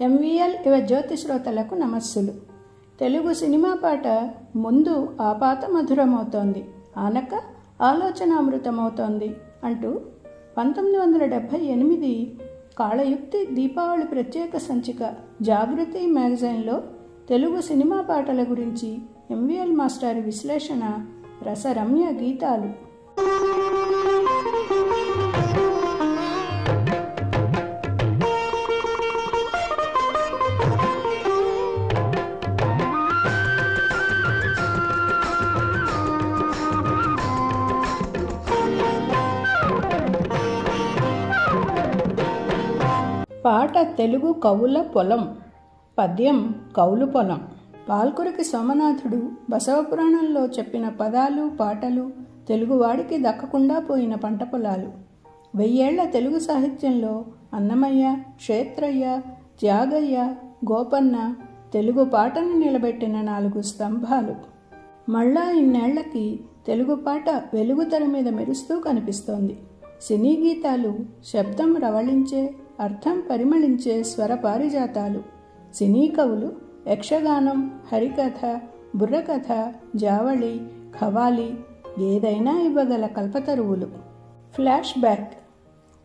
MVL యువ జ్యోతి శ్రోతలకు నమస్సులు. Telugu cinema పాట ముందు ఆపాత మధురమవుతోంది, ఆనక ఆలోచనామృతమవుతోంది అంటూ 1978 కాళయుక్తి దీపావళి ప్రత్యేక సంచిక జాగృతి మ్యాగజైన్లో తెలుగు సినిమా పాటల గురించి ఎంవీఎల్ మాస్టర్ విశ్లేషణ, రసరమ్య గీతాలు. పాట తెలుగు కవుల పొలం, పద్యం కౌలు పొలం. పాల్కురికి సోమనాథుడు బసవపురాణంలో చెప్పిన పదాలు పాటలు తెలుగువాడికి దక్కకుండా పోయిన పంట పొలాలు. 1000 ఏళ్ల తెలుగు సాహిత్యంలో అన్నమయ్య, క్షేత్రయ్య, త్యాగయ్య, గోపన్న తెలుగు పాటను నిలబెట్టిన 4 స్తంభాలు. మళ్ళా ఇన్నేళ్లకి తెలుగు పాట వెలుగుతెర మీద మెరుస్తూ కనిపిస్తోంది. సినీ గీతాలు శబ్దం రవళించే, అర్థం పరిమళించే స్వర పారిజాతాలు. సినీ కవులు యక్షగానం, హరికథ, బుర్రకథ, జావళి, ఖవాలి ఏదైనా ఇవ్వగల కల్పతరువులు. Flash back.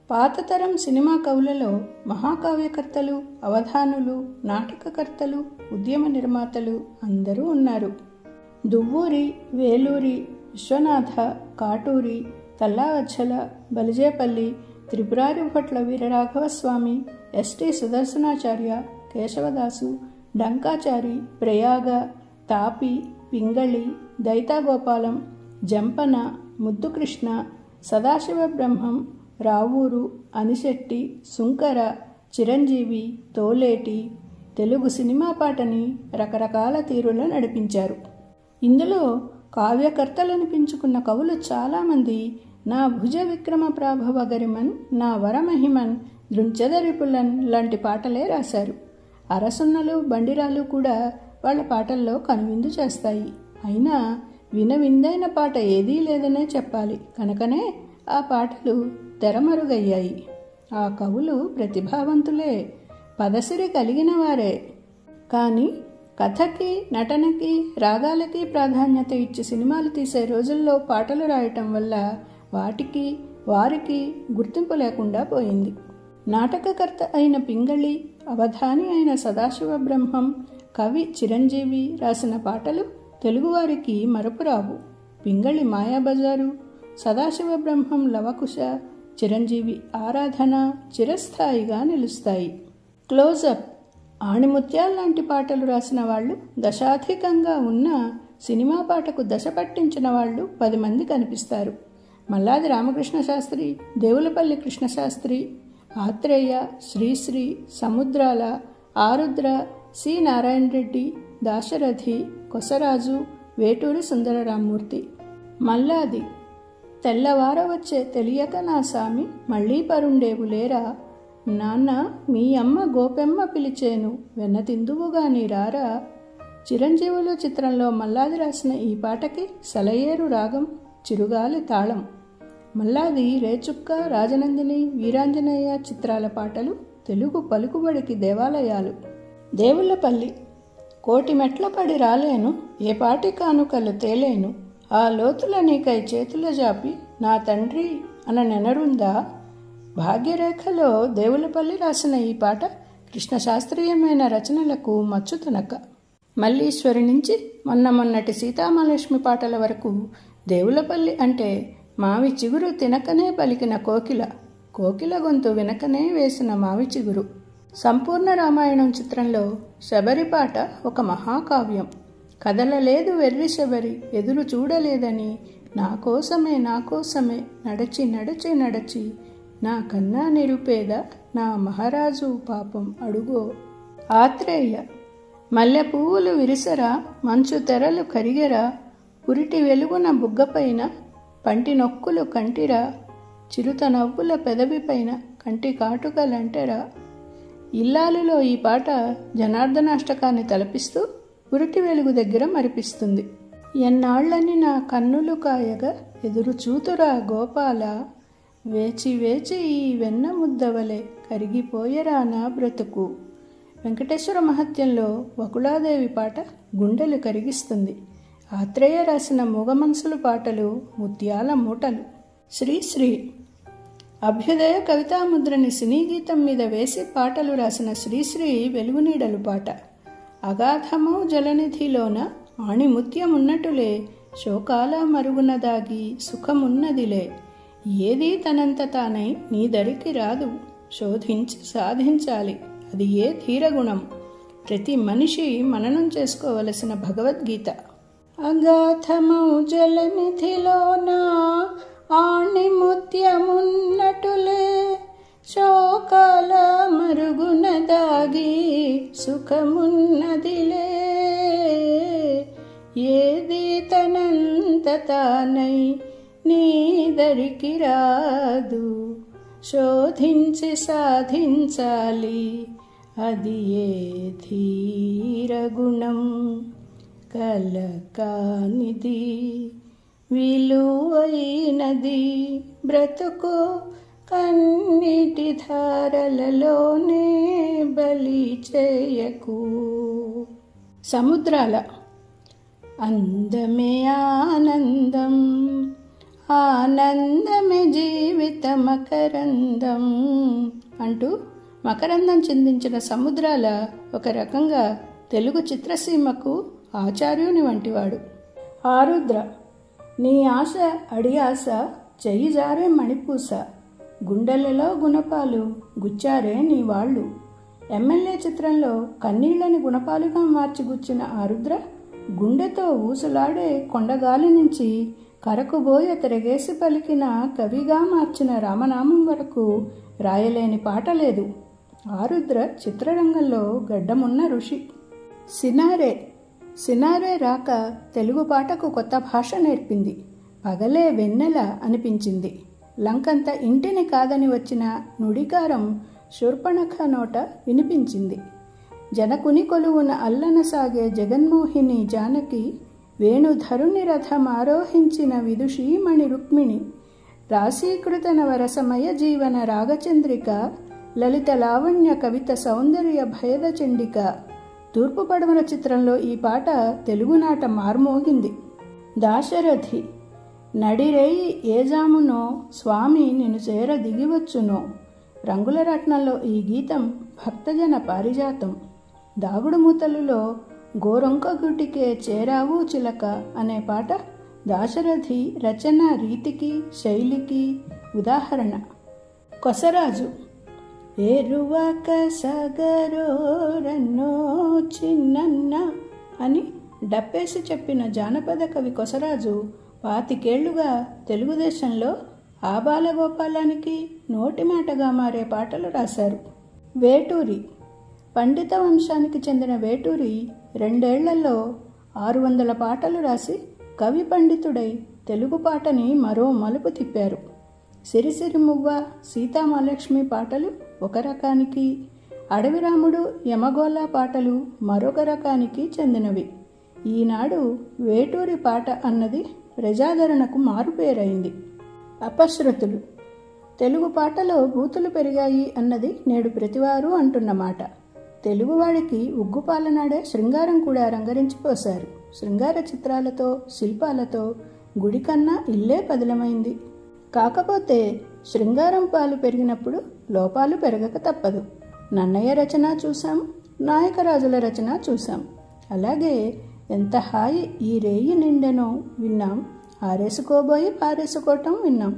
పాతతరం సినిమా కవులలో మహాకావ్యకర్తలు, అవధానులు, నాటకకర్తలు, ఉద్యమ నిర్మాతలు అందరూ ఉన్నారు. దువ్వూరి, వేలూరి, విశ్వనాథ, కాటూరి, తల్లావచ్చల, బలిజేపల్లి, త్రిపురారి భట్ల వీరరాఘవస్వామి, ఎస్టి సుదర్శనాచార్య, కేశవదాసు, డంకాచారి, ప్రయాగ, తాపి, పింగళి, దైతాగోపాలం, జంపన, ముద్దుకృష్ణ, సదాశివ బ్రహ్మం, రావూరు, అనిశెట్టి, సుంకర, చిరంజీవి, తోలేటి తెలుగు సినిమా పాటని రకరకాల తీరులో నడిపించారు. ఇందులో కావ్యకర్తలనిపించుకున్న కవులు చాలామంది నా భుజ విక్రమ ప్రాభవ గరిమన్, నా వరమహిమన్, దృంచదరిపులన్ లాంటి పాటలే రాశారు. అరసున్నలు, బండిరాలు కూడా వాళ్ళ పాటల్లో కనువిందు చేస్తాయి. అయినా వినవిందైన పాట ఏదీ లేదనే చెప్పాలి. కనుకనే ఆ పాటలు తెరమరుగయ్యాయి. ఆ కవులు ప్రతిభావంతులే, పదసిరి కలిగిన వారే. కానీ కథకి, నటనకి, రాగాలకి ప్రాధాన్యత ఇచ్చి సినిమాలు తీసే రోజుల్లో పాటలు రాయటం వల్ల వాటికి వారికి గుర్తింపు లేకుండా పోయింది. నాటకకర్త అయిన పింగళి, అవధాని అయిన సదాశివ బ్రహ్మం, కవి చిరంజీవి రాసిన పాటలు తెలుగువారికి మరపురావు. పింగళి మాయాబజారు, సదాశివ బ్రహ్మం లవకుశ, చిరంజీవి ఆరాధన చిరస్థాయిగా నిలుస్తాయి. క్లోజప్, ఆణిముత్యాల లాంటి పాటలు రాసిన వాళ్ళు దశాధికంగా ఉన్న సినిమా పాటకు దశ పట్టించిన వాళ్ళు 10 మంది కనిపిస్తారు. మల్లాది రామకృష్ణ శాస్త్రి, దేవులపల్లి కృష్ణశాస్త్రి, ఆత్రేయ, శ్రీశ్రీ, సముద్రాల, ఆరుద్ర, సి నారాయణ రెడ్డి, దాశరథి, కొసరాజు, వేటూరి సుందరరామూర్తి. మల్లాది, తెల్లవార వచ్చే తెలియక నా సామి మళ్ళీ పరుండేవు లేరా, నాన్న మీ అమ్మ గోపెమ్మ పిలిచేను వెన్నతిందువుగాని రారా. చిరంజీవులు చిత్రంలో మల్లాది రాసిన ఈ పాటకి సెలయేరు రాగం, చిరుగాలి తాళం. మల్లాది రేచుక్క, రాజనందిని, వీరాంజనేయ చిత్రాల పాటలు తెలుగు పలుకుబడికి దేవాలయాలు. దేవులపల్లి, కోటి మెట్ల పడి రాలేను, ఏ పాటి కానుకలు తేలేను, ఆ లోతుల నీకై చేతుల జాపి నా తండ్రి అన నెనరుందా. భాగ్యరేఖలో దేవులపల్లి రాసిన ఈ పాట కృష్ణశాస్త్రీయమైన రచనలకు మచ్చుతునక. మల్లీశ్వరి నుంచి మొన్నటి సీతామహాలక్ష్మి పాటల వరకు దేవులపల్లి అంటే మావి చిగురు తినకనే పలికిన కోకిల, కోకిల గొంతు వినకనే వేసిన మావి చిగురు. సంపూర్ణ రామాయణం చిత్రంలో శబరి పాట ఒక మహాకావ్యం. కదలలేదు వెర్రి శబరి ఎదురు చూడలేదని, నా కోసమే నడచి నడచి నడచి నా కన్నా నిరుపేద నా మహారాజు పాపం అడుగో. ఆత్రేయ, మల్లె పువ్వులు విరిసరా, మంచు తెరలు కరిగెరా, పురిటి వెలుగున బుగ్గపైన పంటి నొక్కులు కంటిరా, చిరుత నవ్వుల పెదవిపైన కంటి కాటుకలంటెరా. ఇల్లాలులో ఈ పాట జనార్దనాష్టకాన్ని తలపిస్తూ పురిటి వెలుగు దగ్గర మరిపిస్తుంది. ఎన్నాళ్ళని నా కన్నులు కాయగా ఎదురు చూతురా గోపాల, వేచి వేచి ఈ వెన్న ముద్దవలే కరిగిపోయరా నా బ్రతుకు, వెంకటేశ్వర మహత్యంలో వకుళాదేవి పాట గుండెలు కరిగిస్తుంది. ఆత్రేయ రాసిన మూగమనసులు పాటలు ముత్యాల మూటలు. శ్రీశ్రీ అభ్యుదయ కవితాముద్రని సినీ గీతం మీద వేసి పాటలు రాసిన శ్రీశ్రీ వెలుగునీడలు పాట. అగాధమౌ జలనిధిలోన ఆణిముత్యమున్నటులే, శోకాల మరుగున దాగి సుఖమున్నదిలే, ఏదీ తనంత తానై నీ దరికి రాదు, శోధించి సాధించాలి అది ఏ ధీరగుణం. ప్రతి మనిషి మననం చేసుకోవలసిన భగవద్గీత. అగాధమౌ జలనిధిలోన ఆణిముత్యమున్నటులే, శోకాల మరుగున దాగి సుఖమున్నదిలే, ఏది తనంత తానై నీ దరికి రాదు, శోధించి సాధించాలి అది ఏ ధీరగుణం. కలకానిది విలువైనది బ్రతుకు, కన్నీటి ధారలలోనే బలి చేయకు. సముద్రాల అందమే ఆనందం, ఆనందమే జీవిత మకరందం అంటూ మకరందం చిందించిన సముద్రాల ఒక రకంగా తెలుగు చిత్రసీమకు ఆచార్యుని వంటివాడు. ఆరుద్ర నీ ఆశ అడి ఆశ, చెయ్యి జారే మణిపూస, గుండెలలో గుణపాలు గుచ్చారే నీ వాళ్ళు. ఎమ్మెల్యే చిత్రంలో కన్నీళ్లని గుణపాలుగా మార్చి గుచ్చిన ఆరుద్ర గుండెతో ఊసులాడే కొండగాలి నుంచి కరకుబోయ తిరగేసి పలికిన కవిగా మార్చిన రామనామం వరకు రాయలేని పాట లేదు. ఆరుద్ర చిత్రరంగంలో గడ్డమున్న ఋషి. సినారే సినారే రాక తెలుగు పాటకు కొత్త భాష నేర్పింది. పగలే వెన్నెల అనిపించింది. లంకంత ఇంటిని కాదని వచ్చిన నుడికారం శూర్పణఖ నోట వినిపించింది. జనకుని కొలువున అల్లన సాగే జగన్మోహిని జానకి, వేణుధరుని రథం ఆరోహించిన విదుషీమణి రుక్మిణి, రాశీకృత నవరసమయ జీవన రాగచంద్రిక, లలిత లావణ్య కవిత సౌందర్య భయద చండిక. తూర్పు పడమర చిత్రంలో ఈ పాట తెలుగునాట మార్మోగింది. దాశరథి నడిరేయి ఏజామునో, స్వామి నిన్ను చేర దిగివచ్చునో. రంగుల రత్నంలో ఈ గీతం భక్తజన పారిజాతం. దాగుడుమూతలులో గోరొంక గుటికే చేరావు చిలక అనే పాట దాశరథి రచన రీతికి శైలికి ఉదాహరణ. కొసరాజు ఏరువాక సాగరోరన్నో చిన్నన్న అని డప్పేసి చెప్పిన జానపద కవి కొసరాజు 25 ఏళ్లుగా తెలుగుదేశంలో ఆబాలగోపాలానికి నోటి మాటగా మారే పాటలు రాశారు. వేటూరి పండిత వంశానికి చెందిన వేటూరి 2 ఏళ్లలో 600 పాటలు రాసి కవి పండితుడై తెలుగు పాటని మరో మలుపు తిప్పారు. సిరిసిరి మువ్వ, సీతామహాలక్ష్మి పాటలు ఒక రకానికి, అడవిరాముడు, యమగోళ పాటలు మరొక రకానికి చెందినవి. ఈనాడు వేటూరి పాట అన్నది ప్రజాదరణకు మారుపేరైంది. అపశృతులు తెలుగు పాటలో బూతులు పెరిగాయి అన్నది నేడు ప్రతివారు అంటున్నమాట. తెలుగువాడికి ఉగ్గుపాలనాడే శృంగారం కూడా రంగరించిపోశారు. శృంగార చిత్రాలతో శిల్పాలతో గుడి కన్నా ఇల్లే పదిలమైంది. కాకపోతే శృంగారం పాలు పెరిగినప్పుడు లోపాలు పెరగక తప్పదు. నన్నయ్య రచన చూసాం, నాయకరాజుల రచన చూసాం. అలాగే ఎంత హాయి ఈ రేయి నిండెనో విన్నాం, ఆరేసుకోబోయి పారేసుకోవటం విన్నాం.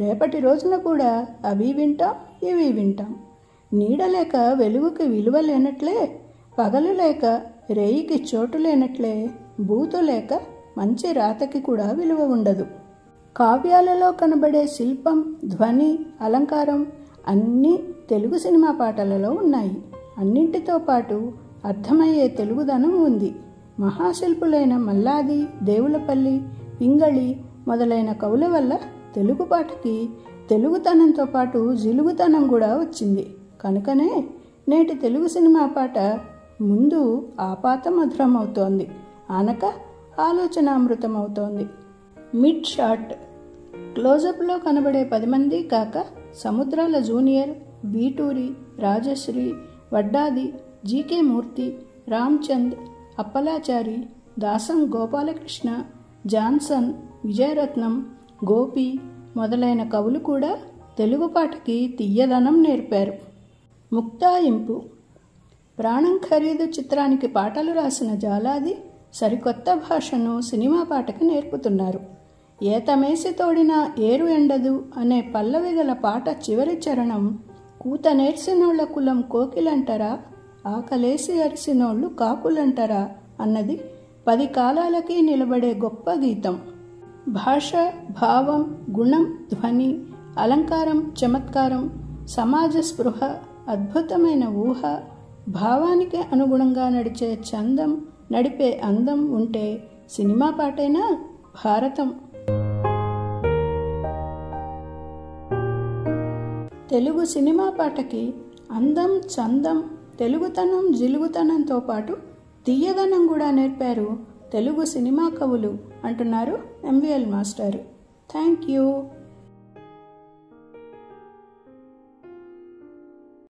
రేపటి రోజున కూడా అవి వింటాం, ఇవి వింటాం. నీడ లేక వెలుగుకి విలువ లేనట్లే, పగలు లేక రేయికి చోటు లేనట్లే, బూతు లేక మంచి రాతకి కూడా విలువ ఉండదు. కావ్యాలలో కనబడే శిల్పం, ధ్వని, అలంకారం అన్నీ తెలుగు సినిమా పాటలలో ఉన్నాయి. అన్నింటితో పాటు అర్థమయ్యే తెలుగుదనం ఉంది. మహాశిల్పులైన మల్లాది, దేవులపల్లి, పింగళి మొదలైన కవుల వల్ల తెలుగు పాటకి తెలుగుతనంతో పాటు జిలుగుతనం కూడా వచ్చింది. కనుకనే నేటి తెలుగు సినిమా పాట ముందు ఆపాత మధురమవుతోంది, ఆనక ఆలోచనామృతమవుతోంది. మిడ్ షాట్ క్లోజప్లో కనబడే 10 మంది కాక సముద్రాల జూనియర్, వీటూరి, రాజశ్రీ, వడ్డాది జీకే మూర్తి, రామ్చంద్, అప్పలాచారి, దాసం గోపాలకృష్ణ, జాన్సన్, విజయరత్నం, గోపి మొదలైన కవులు కూడా తెలుగు పాటకి తీయదనం నేర్పారు. ముక్తాయింపు. ప్రాణం ఖరీదు చిత్రానికి పాటలు రాసిన జాలాది సరికొత్త భాషను సినిమా పాటకి నేర్పుతున్నారు. ఏతమేసి తోడిన ఏరు ఎండదు అనే పల్లవి గల పాట చివరి చరణం కూత నేర్సినోళ్ల కులం కోకిలంటరా, ఆకలేసి అరిసినోళ్ళు కాకులంటరా అన్నది 10 కాలాలకి నిలబడే గొప్ప గీతం. భాష, భావం, గుణం, ధ్వని, అలంకారం, చమత్కారం, సమాజ స్పృహ, అద్భుతమైన ఊహ, భావానికి అనుగుణంగా నడిచే చందం, నడిపే అందం ఉంటే సినిమా పాటైనా భారతం. తెలుగు సినిమా పాటకి అందం, చందం, తెలుగుతనం, జిలుగుతనంతో పాటు తీయదనం కూడా నేర్పారు తెలుగు సినిమా కవులు అంటున్నారు ఎంవిఎల్ మాస్టర్. Thank you.